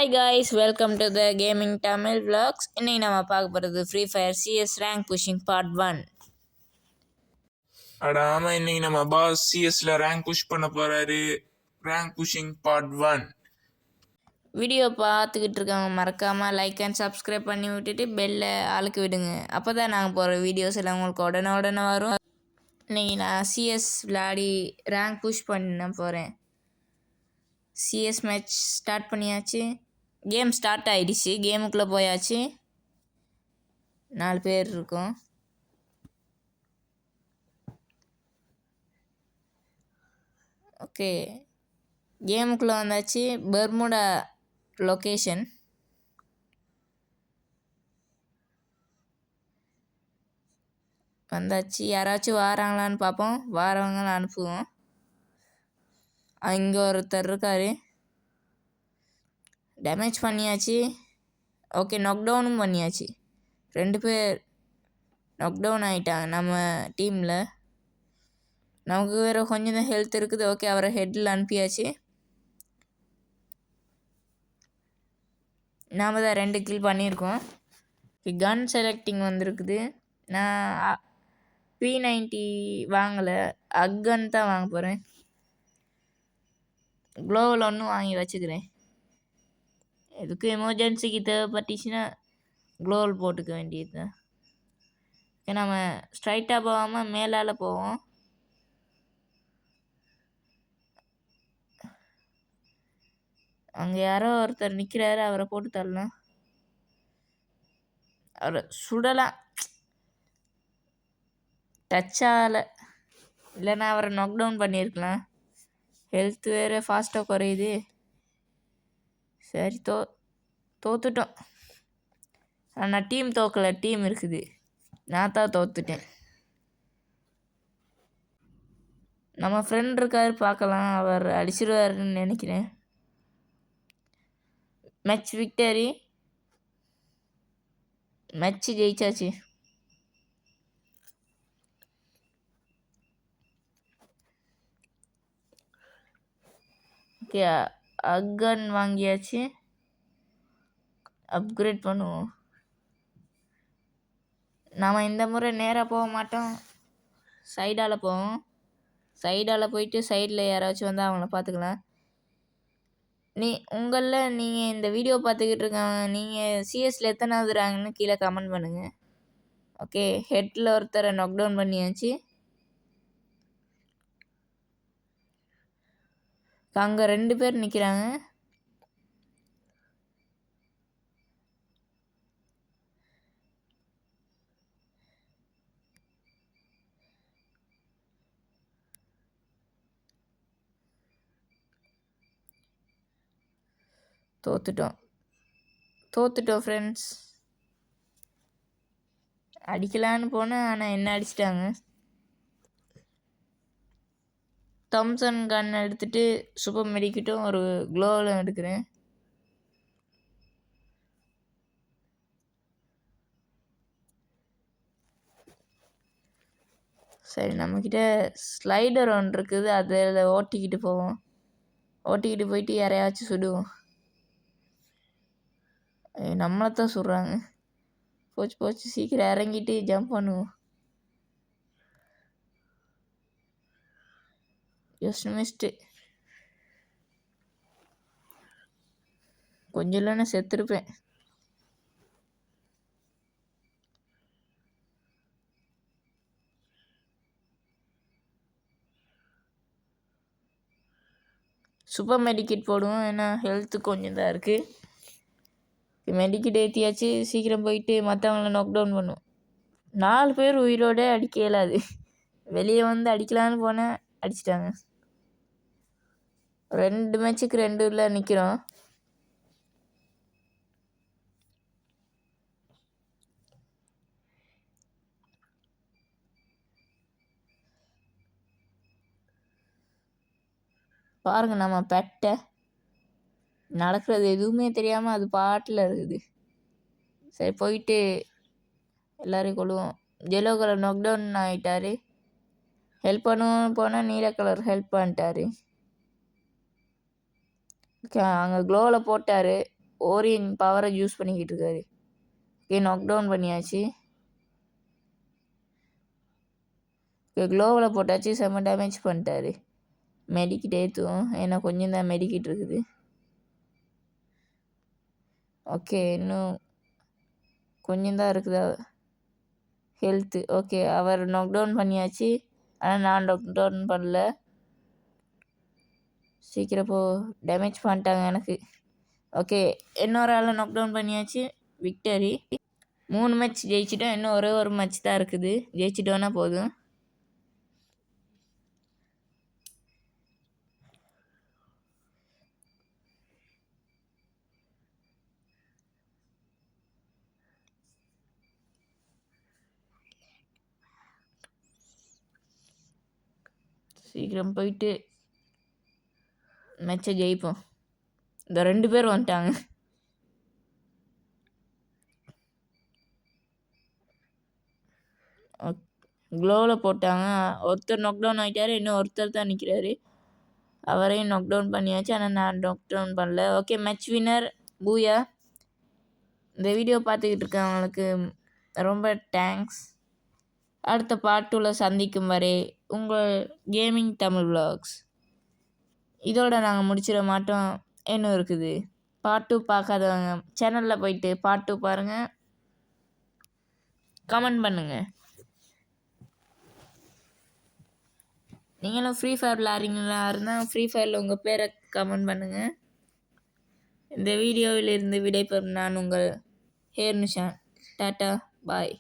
Hi guys, welcome to the Gaming Tamil Vlogs. இன்னைக்கு நம்ம பார்க்க போகிறது free fire CS rank pushing part 1. ஆமாம், இன்னைக்கு நம்ம பாஸ் சிஎஸ்ல ரேங்க் புஷ் பண்ண போறாரு. Rank pushing part 1. வீடியோ பார்த்துக்கிட்டு இருக்கவங்க மறக்காமல் லைக் அண்ட் சப்ஸ்கிரைப் பண்ணி விட்டுட்டு பெல்லை ஆளுக்கு விடுங்க. அப்போ தான் நாங்கள் போகிற வீடியோஸ் எல்லாம் உங்களுக்கு உடனே வரும். இன்னைக்கு நான் சிஎஸ் விளையாடி ரேங்க் புஷ் பண்ண போகிறேன். சிஎஸ் மேட்ச் ஸ்டார்ட் பண்ணியாச்சு. கேம் ஸ்டார்ட் ஆகிடுச்சு. கேமுக்குள்ளே போயாச்சு. 4 பேர் இருக்கோம். ஓகே, கேமுக்குள்ளே வந்தாச்சு. Bermuda location. வந்தாச்சு. யாராச்சும் வாராங்களான்னு பார்ப்போம். வாரவங்களாம் அனுப்புவோம். இங்கே ஒருத்தர் இருக்கார். டேமேஜ் பண்ணியாச்சு. ஓகே, நாக் டவுனும் பண்ணியாச்சு. 2 பேர் நாக் டவுன் ஆகிட்டாங்க நம்ம டீமில். நமக்கு வேறு கொஞ்சம் தான் ஹெல்த் இருக்குது. ஓகே, அவரை ஹெட்டில் அனுப்பியாச்சு. நாம் தான் 2 கில் பண்ணியிருக்கோம். கன் செலக்டிங் வந்திருக்குது. நான் P90 வாங்கலை, அக்கன் தான் வாங்க போகிறேன். க்ளோவில் ஒன்றும் வாங்கி வச்சுக்கிறேன். எதுக்கு எமர்ஜென்சிக்கு தேவைப்பட்டுச்சுன்னா க்ளோவில் போட்டுக்க வேண்டியது தான். நம்ம ஸ்ட்ரைட்டாக போகாமல் மேலால் போவோம். அங்கே யாரோ ஒருத்தர் நிற்கிறாரு, அவரை போட்டு தரலாம். அவரை சுடலாம், டச்சால் இல்லைன்னா அவரை நாக் டவுன் பண்ணியிருக்கலாம். ஹெல்த் வேறு ஃபாஸ்ட்டாக குறையுது. சரி, தோத்துட்டோம். ஆனால் டீம் தோக்கலை, டீம் இருக்குது. நான் தான் தோத்துட்டேன். நம்ம ஃப்ரெண்ட் இருக்காரு, பார்க்கலாம். அவர் அடிச்சிருவாருன்னு நினைக்கிறேன். மேட்ச் விக்டரி, மேட்ச் ஜெயிச்சாச்சு. ஓகே, அக்கன் வாங்கியாச்சு. அப்கிரேட் பண்ணுவோம். நாம் இந்த முறை நேராக போக மாட்டோம், சைடால் போவோம். சைடால் போயிட்டு சைடில் யாராச்சும் வந்தால் அவங்கள பார்த்துக்கலாம். உங்களில் நீங்கள் இந்த வீடியோ பார்த்துக்கிட்டு இருக்காங்க, நீங்கள் சிஎஸ்ல எத்தனாவது ரேங்க்னு கீழே கமெண்ட் பண்ணுங்கள். ஓகே, ஹெட்டில் ஒருத்தரை நாக் டவுன் பண்ணியாச்சு. அங்கே 2 பேர் நிற்கிறாங்க. தோத்துட்டோம் ஃப்ரெண்ட்ஸ். அடிக்கலான்னு போனேன், ஆனால் என்ன அடிச்சிட்டாங்க. தாம்சன் கன் எடுத்துகிட்டு சூப்பர் மெடிக்கிட்டும் ஒரு க்ளோவில் எடுக்கிறேன். சரி, நம்மக்கிட்ட ஸ்லைடர் ஒன்று இருக்குது, அதில் ஓட்டிக்கிட்டு போவோம். ஓட்டிக்கிட்டு போயிட்டு யாரையாச்சும் சுடுவோம். நம்மளை தான் சுடுறாங்க. போச்சு, சீக்கிரம் இறங்கிட்டு ஜம்ப் பண்ணுவோம். Just missed. கொஞ்சம் இல்லைன்னா செத்துருப்பேன். சூப்பர் மெடிக்கிட் போடுவோம், ஏன்னா ஹெல்த்து கொஞ்சம் தான் இருக்குது. மெடிக்கிட் ஏற்றியாச்சு. சீக்கிரம் போயிட்டு மற்றவங்கள நாக் டவுன் பண்ணுவோம். 4 பேர் உயிரோடு அடிக்க இயலாது. வெளியே வந்து அடிக்கலான்னு போனேன், அடிச்சிட்டாங்க. 2 மேட்சுக்கு 2 நிற்கிறோம். பாருங்கள், நம்ம பெட்டை நடக்கிறது எதுவுமே தெரியாமல் அது பாட்டில் இருக்குது. சரி, போயிட்டு எல்லோரையும் கொள்ளுவோம். எல்லோ கலர் நாக் டவுன் ஆகிட்டார். ஹெல்ப் பண்ணுவோன்னு போனால் நீல கலர் ஹெல்ப் பண்ணிட்டார். ஓகே, அங்கே க்ளோவில் போட்டார். ஓரியன் பவரை யூஸ் பண்ணிக்கிட்டு இருக்காரு. ஓகே, நாக் டவுன் பண்ணியாச்சு. ஓகே, க்ளோவில் போட்டாச்சு. செம்ம டேமேஜ் பண்ணிட்டாரு. மெடிக்கிட் ஏற்றுவோம், ஏன்னா கொஞ்சம் தான் மெடிக்கிட் இருக்குது. ஓகே, இன்னும் கொஞ்சம் தான் இருக்குதா ஹெல்த்து. ஓகே, அவர் நாக் டவுன் பண்ணியாச்சு. ஆனால் நான் நாக் டவுன் பண்ணல. சீக்கிரம் போ, டேமேஜ் பண்ணிட்டாங்க எனக்கு. ஓகே, இன்னொரு ஆளை நாக் டவுன் பண்ணியாச்சு. விக்டரி. 3 மேட்ச் ஜெயிச்சிட்டோம். இன்னும் ஒரே ஒரு மேட்ச் தான் இருக்குது. ஜெயிச்சிட்டோன்னா போதும். சீக்கிரம் போயிட்டு மேட்சை ஜெயிப்போம். இந்த 2 பேர் வந்துட்டாங்க. க்ளோவில் போட்டாங்க. ஒருத்தர் நாக் டவுன் ஆகிட்டாரு. இன்னும் ஒருத்தர் தான் நிற்கிறாரு. அவரையும் நாக் டவுன் பண்ணியாச்சு. ஆனால் நான் நாக் டவுன் பண்ணல. ஓகே, மேட்ச் வின்னர் பூயா. இந்த வீடியோ பார்த்துக்கிட்டு இருக்கவங்களுக்கு ரொம்ப தேங்க்ஸ். அடுத்த பார்ட் 2ல் சந்திக்கும் வரை உங்கள் கேமிங் தமிழ் விலாக்ஸ். இதோட நாங்கள் முடிச்சிட மாட்டோம், இன்னும் இருக்குது. பார்ட் 2 பார்க்காதவங்க சேனலில் போயிட்டு பார்ட் 2 பாருங்கள். கமெண்ட் பண்ணுங்கள். நீங்களும் ஃப்ரீ ஃபயர் விளாட்றீங்களா இருந்தால் ஃப்ரீ ஃபயரில் உங்கள் பேரை கமெண்ட் பண்ணுங்கள். இந்த வீடியோவில் இருந்து விடைபெறும் நான் உங்கள் ஹேர் நிஷான். டாட்டா பாய்.